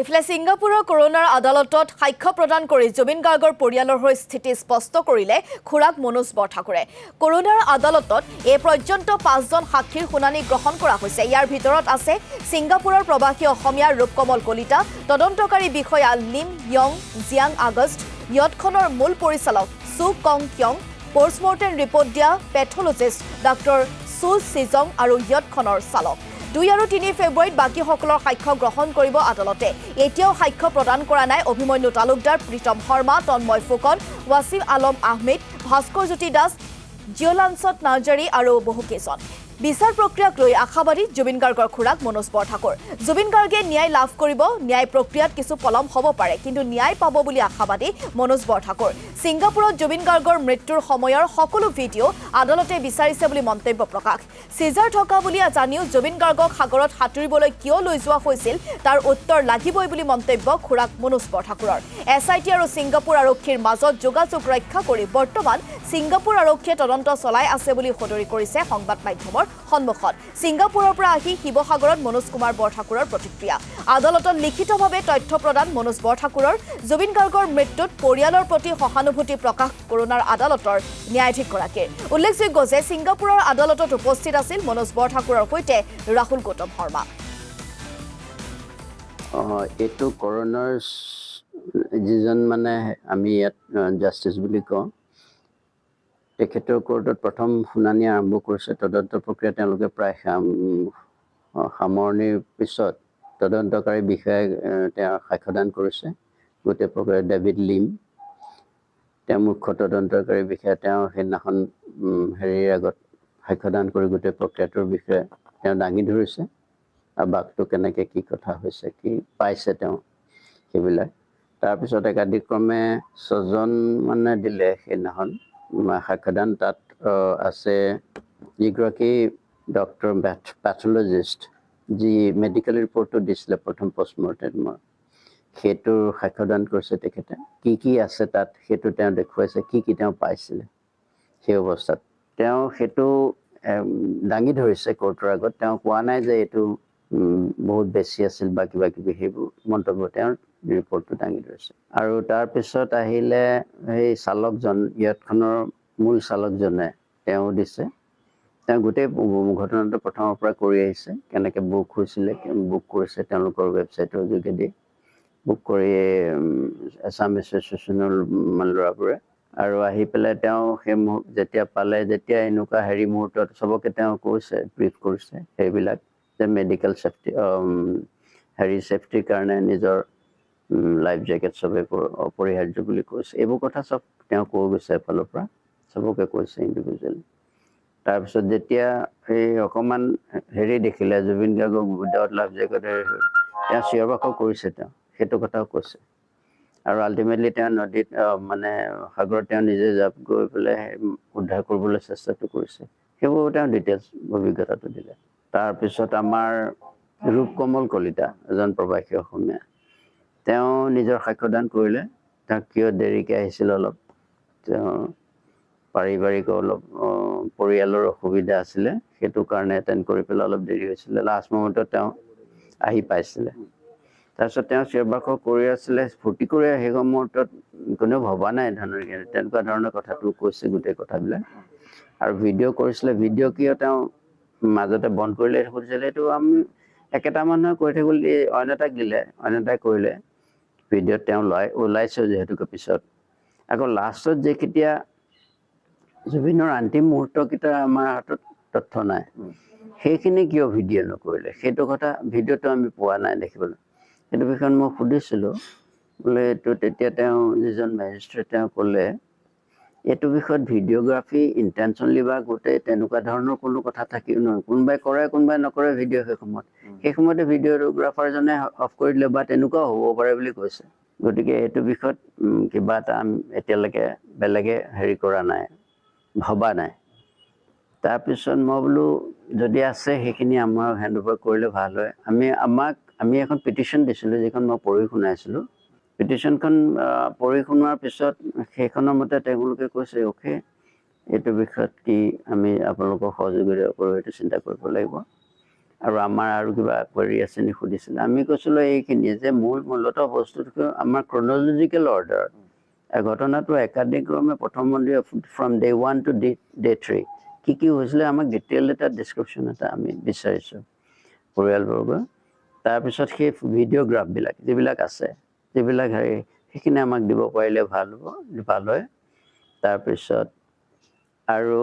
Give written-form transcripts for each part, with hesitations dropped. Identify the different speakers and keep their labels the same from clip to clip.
Speaker 1: ইফালে ছিংগাপুৰৰ কৰোনাৰ আদালতত সাক্ষ্য প্ৰদান কৰি জুবিন গাৰ্গৰ পৰিয়ালৰ হৈ স্থিতি স্পষ্ট কৰিলে খুৰাক মনোজ বৰঠাকুৰে। কৰোনাৰ আদালতত এই পৰ্যন্ত 5জন সাক্ষীৰ শুনানি গ্ৰহণ কৰা হৈছে। ইয়াৰ ভিতৰত আছে ছিংগাপুৰৰ প্ৰৱাসী অসমীয়া ৰূপকমল কলিতা, তদন্তকাৰী বিষয়া লিম য়ং জিয়াং আগষ্ট, য়টখনৰ মূল পৰিচালক চু কং কিয়ং, পষ্টমৰ্টেম ৰিপৰ্ট দিয়া পেথলজিষ্ট ডাক্তৰ চু চিজং আৰু য়টখনৰ চালক। 2 আৰু 3 ফেব্ৰুৱাৰীত বাকীসকলৰ সাক্ষ্য গ্ৰহণ কৰিব আদালতে। এতিয়াও সাক্ষ্য প্ৰদান কৰা নাই অভিমন্যু তালুকদাৰ, প্ৰীতম শৰ্মা, তন্ময় ফুকন, ৱাছিম আলম আহমেদ, ভাস্কৰ জ্যোতি দাস, জিঅলাঞ্চত নাৰ্জাৰী আৰু বহুকেইজন। বিচাৰ প্ৰক্ৰিয়াক লৈ আশাবাদী জুবিন গাৰ্গৰ খুৰাক মনোজ বৰঠাকুৰ। জুবিন গাৰ্গে ন্যায় লাভ কৰিব, ন্যায় প্ৰক্ৰিয়াত কিছু পলম হ'ব পাৰে, কিন্তু ন্যায় পাব বুলি আশাবাদী মনোজ বৰঠাকুৰ। ছিংগাপুৰত জুবিন গাৰ্গৰ মৃত্যুৰ সময়ৰ সকলো ভিডিঅ' আদালতে বিচাৰিছে বুলি মন্তব্য প্ৰকাশ। চিজাৰ থকা বুলি জানিও জুবিন গাৰ্গক সাগৰত সাঁতুৰিবলৈ কিয় লৈ যোৱা হৈছিল তাৰ উত্তৰ লাগিবই বুলি মন্তব্য খুৰাক মনোজ বৰঠাকুৰৰ। SIT আৰু ছিংগাপুৰ আৰক্ষীৰ মাজত যোগাযোগ ৰক্ষা কৰি বৰ্তমান ছিংগাপুৰ আৰক্ষীয়ে তদন্ত চলাই আছে বুলি সদৰি কৰিছে সংবাদ মাধ্যমৰ সন্মুখত। ছিংগাপুৰৰ পৰা আহি শিৱসাগৰত মনোজ কুমাৰ বৰঠাকুৰৰ প্ৰতিক্ৰিয়া। আদালতত লিখিতভাৱে তথ্য প্ৰদান মনোজ বৰঠাকুৰৰ। জুবিন গাৰ্গৰ মৃত্যুত পৰিয়ালৰ প্ৰতি সহানুভূতি প্ৰকাশ কৰোনাৰ আদালতৰ ন্যায়াধীশগৰাকীৰ। উল্লেখযোগ্য যে ছিংগাপুৰৰ আদালতত উপস্থিত আছিল মনোজ বৰঠাকুৰৰ সৈতে ৰাহুল গৌতম শৰ্মা।
Speaker 2: এইটো কৰোনাৰ যিজন মানে আমি ইয়াত জাষ্টিছ বুলি কওঁ, তেখেতৰ কোৰ্টত প্ৰথম শুনানি আৰম্ভ কৰিছে। তদন্ত প্ৰক্ৰিয়া তেওঁলোকে প্ৰায় সামৰণিৰ পিছত তদন্তকাৰী বিষয়াই তেওঁ সাক্ষ্যদান কৰিছে। গোটেই প্ৰক্ৰিয়া ডেভিড লিম, তেওঁ মুখ্য তদন্তকাৰী বিষয়া, তেওঁ সেইদিনাখন হেৰিৰ আগত সাক্ষ্যদান কৰি গোটেই প্ৰক্ৰিয়াটোৰ বিষয়ে তেওঁ দাঙি ধৰিছে আৰু বাকটো কেনেকৈ কি কথা হৈছে, কি পাইছে তেওঁ সেইবিলাক। তাৰপিছত একাদিক্ৰমে 6জন মানে দিলে সেইদিনাখন সাক্ষ্যদান। তাত আছে যিগৰাকী ডক্টৰ পেথলজিষ্ট, যি মেডিকেল ৰিপৰ্টটো দিছিলে প্ৰথম পষ্টমৰ্টেমৰ, সেইটোৰ সাক্ষ্যদান কৰিছে তেখেতে। কি আছে তাত সেইটো তেওঁ দেখুৱাইছে, কি তেওঁ পাইছিলে সেই অৱস্থাত। তেওঁ সেইটো দাঙি ধৰিছে কোৰ্টৰ আগত। তেওঁ কোৱা নাই যে এইটো বহুত বেছি আছিল বা কিবা কিবি, সেইবোৰ মন্তব্য তেওঁৰ ৰিপৰ্টটো দাঙি ধৰিছে। আৰু তাৰপিছত আহিলে সেই চালকজন, য়টখনৰ মূল চালকজনে তেওঁ দিছে। তেওঁ গোটেই ঘটনাটো প্ৰথমৰ পৰা কৰি আহিছে, কেনেকৈ বুক হৈছিলে, বুক কৰিছে তেওঁলোকৰ ৱেবছাইটৰ যোগেদি বুক কৰি এছাম এছ'চিয়েশ্যনৰ ল'ৰাবোৰে। আৰু আহি পেলাই তেওঁ সেই যেতিয়া পালে, যেতিয়া এনেকুৱা মুহূৰ্তত চবকে তেওঁ কৈছে, ব্ৰিফ কৰিছে সেইবিলাক, যে মেডিকেল ছেফটি ছেফটিৰ কাৰণে নিজৰ লাইফ জেকেট চবেই অপৰিহাৰ্য বুলি কৈছে। এইবোৰ কথা চব তেওঁ কৈ গৈছে, এফালৰ পৰা চবকে কৈছে ইণ্ডিভিজুৱেলি। তাৰপিছত যেতিয়া সেই অকণমান দেখিলে জুবিন গাৰ্গক উইদাউট লাইফ জেকেটেৰে, তেওঁ চিঞৰ বাখৰ কৰিছে, তেওঁ সেইটো কথাও কৈছে। আৰু আল্টিমেটলি তেওঁ নদীত মানে সাগৰত তেওঁ নিজে জাপ গৈ পেলাই উদ্ধাৰ কৰিবলৈ চেষ্টাটো কৰিছে। সেইবোৰ তেওঁ ডিটেইলছ অভিজ্ঞতাটো দিলে। তাৰপিছত আমাৰ ৰূপকমল কলিতা, এজন প্ৰৱাসী অসমীয়া, তেওঁ নিজৰ সাক্ষ্যদান কৰিলে। তেওঁ কিয় দেৰিকৈ আহিছিল, অলপ তেওঁ পাৰিবাৰিক অলপ পৰিয়ালৰ অসুবিধা আছিলে, সেইটো কাৰণে এটেণ্ড কৰি পেলাই অলপ দেৰি হৈছিলে। লাষ্ট মমেণ্টত তেওঁ আহি পাইছিলে। তাৰপিছত তেওঁ চিঞৰ বাখৰ কৰি আছিলে, ফূৰ্তি কৰি সেই মুহূৰ্তত কোনেও ভবা নাই তেনেকুৱা ধৰণৰ কথাটো কৈছে গোটেই কথাবিলাক। আৰু ভিডিঅ' কৰিছিলে, ভিডিঅ' কিয় তেওঁ মাজতে বন্ধ কৰিলে সুধিছিলে, এইটো আমি একেটা মানুহে কৈ থাকিব বুলি অইন এটাক দিলে, অইন এটাই কৰিলে। ভিডিঅ'ত তেওঁ ওলাইছে যিহেতুকে পিছত। আকৌ লাষ্টত কেতিয়া জুবিনৰ অন্তিম মুহূৰ্তকেইটা আমাৰ হাতত তথ্য নাই, সেইখিনি কিয় ভিডিঅ' নকৰিলে, সেইটো কথা ভিডিঅ'টো আমি পোৱা নাই দেখিবলৈ। সেইটো বিষয়ত মই সুধিছিলোঁ, বোলে এইটো তেতিয়া তেওঁ যিজন মেজিষ্ট্ৰেট তেওঁ ক'লে, এইটো বিষয়ত ভিডিঅ'গ্ৰাফী ইণ্টেনশ্যনলি বা গোটেই তেনেকুৱা ধৰণৰ কোনো কথা থাকিও নহয়, কোনোবাই কৰে কোনোবাই নকৰে ভিডিঅ' সেই সময়তে ভিডিঅ'গ্ৰাফাৰজনে অফ কৰি দিলে বা তেনেকুৱাও হ'ব পাৰে বুলি কৈছে। গতিকে এইটো বিষয়ত কিবা এটা এতিয়ালৈকে বেলেগে কৰা নাই, ভবা নাই। তাৰপিছত মই বোলো যদি আছে সেইখিনি আমাৰ হেণ্ড অভাৰ কৰিলে ভাল হয়। আমি এখন পিটিশ্যন দিছিলোঁ, যিখন মই পঢ়ি শুনাইছিলোঁ। পিটিশ্যনখন পঢ়ি শুনোৱাৰ পিছত সেইখনৰ মতে তেওঁলোকে কৈছে, অ'কে, এইটো বিষয়ত কি আমি আপোনালোকৰ সহযোগিতা কৰোঁ, সেইটো চিন্তা কৰিব লাগিব। আৰু আমাৰ আৰু কিবা কোৱাৰি আছে নি সুধিছিলে। আমি কৈছিলোঁ এইখিনিয়ে যে মূলতঃ বস্তুটো আমাৰ ক্ৰনলজিকেল অৰ্ডাৰ। ঘটনাটো একাদিক্ৰমে প্ৰথম মন্দিৰ ফ্ৰম ডে 1 টু ডে 3 কি হৈছিলে আমাক ডিটেইল এটা ডিছক্ৰিপশ্যন এটা আমি বিচাৰিছোঁ পৰিয়ালবৰ্গৰ। তাৰপিছত সেই ভিডিঅ'গ্ৰাফবিলাক যিবিলাক আছে, যিবিলাক সেইখিনি আমাক দিব পাৰিলে ভাল হয়। তাৰপিছত আৰু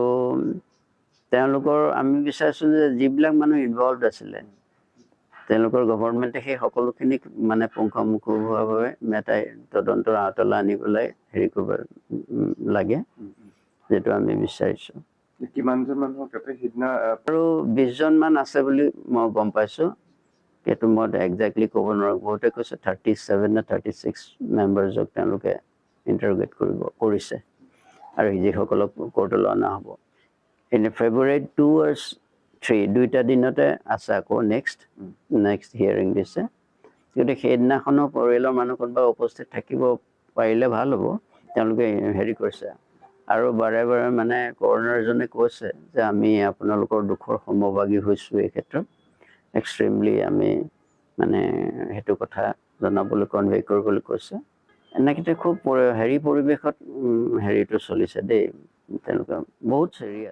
Speaker 2: তেওঁলোকৰ আমি বিচাৰিছোঁ যে যিবিলাক মানুহ ইনভলভ আছিলে তেওঁলোকৰ গভৰ্ণমেণ্টে সেই সকলোখিনিক মানে পুংখানুপুংখভাৱে এটা তদন্তৰ আঁতৰলৈ আনি পেলাই কৰিব লাগে, যিটো আমি বিচাৰিছোঁ।
Speaker 3: কিমানজন মানুহক তাতে সিদিনা
Speaker 2: আৰু 20 জন মান আছে বুলি মই গম পাইছোঁ। সেইটো মই একজেক্টলি ক'ব নোৱাৰোঁ। বহুতে কৈছে 37 নে 36 মেম্বাৰ্ছক তেওঁলোকে ইণ্টাৰোগেট কৰিছে আৰু যিসকলক কোৰ্টলৈ অনা হ'ব। এনে February 2 আৰু 3 দুইটা দিনতে আছে আকৌ নেক্সট হিয়াৰিং দিছে। গতিকে সেইদিনাখনো পৰিয়ালৰ মানুহ কোনোবা উপস্থিত থাকিব পাৰিলে ভাল হ'ব। তেওঁলোকে কৰিছে আৰু বাৰে বাৰে মানে কৰণাৰজনে কৈছে যে আমি আপোনালোকৰ দুখৰ সমভাগী হৈছোঁ এই ক্ষেত্ৰত। এক্সট্ৰিমলি আমি মানে সেইটো কথা জনাবলৈ কনভে কৰিবলৈ কৈছে। এনেকৈ খুব পৰিৱেশত হেৰিটো চলিছে দেই, তেওঁলোকে বহুত চিৰিয়াছ।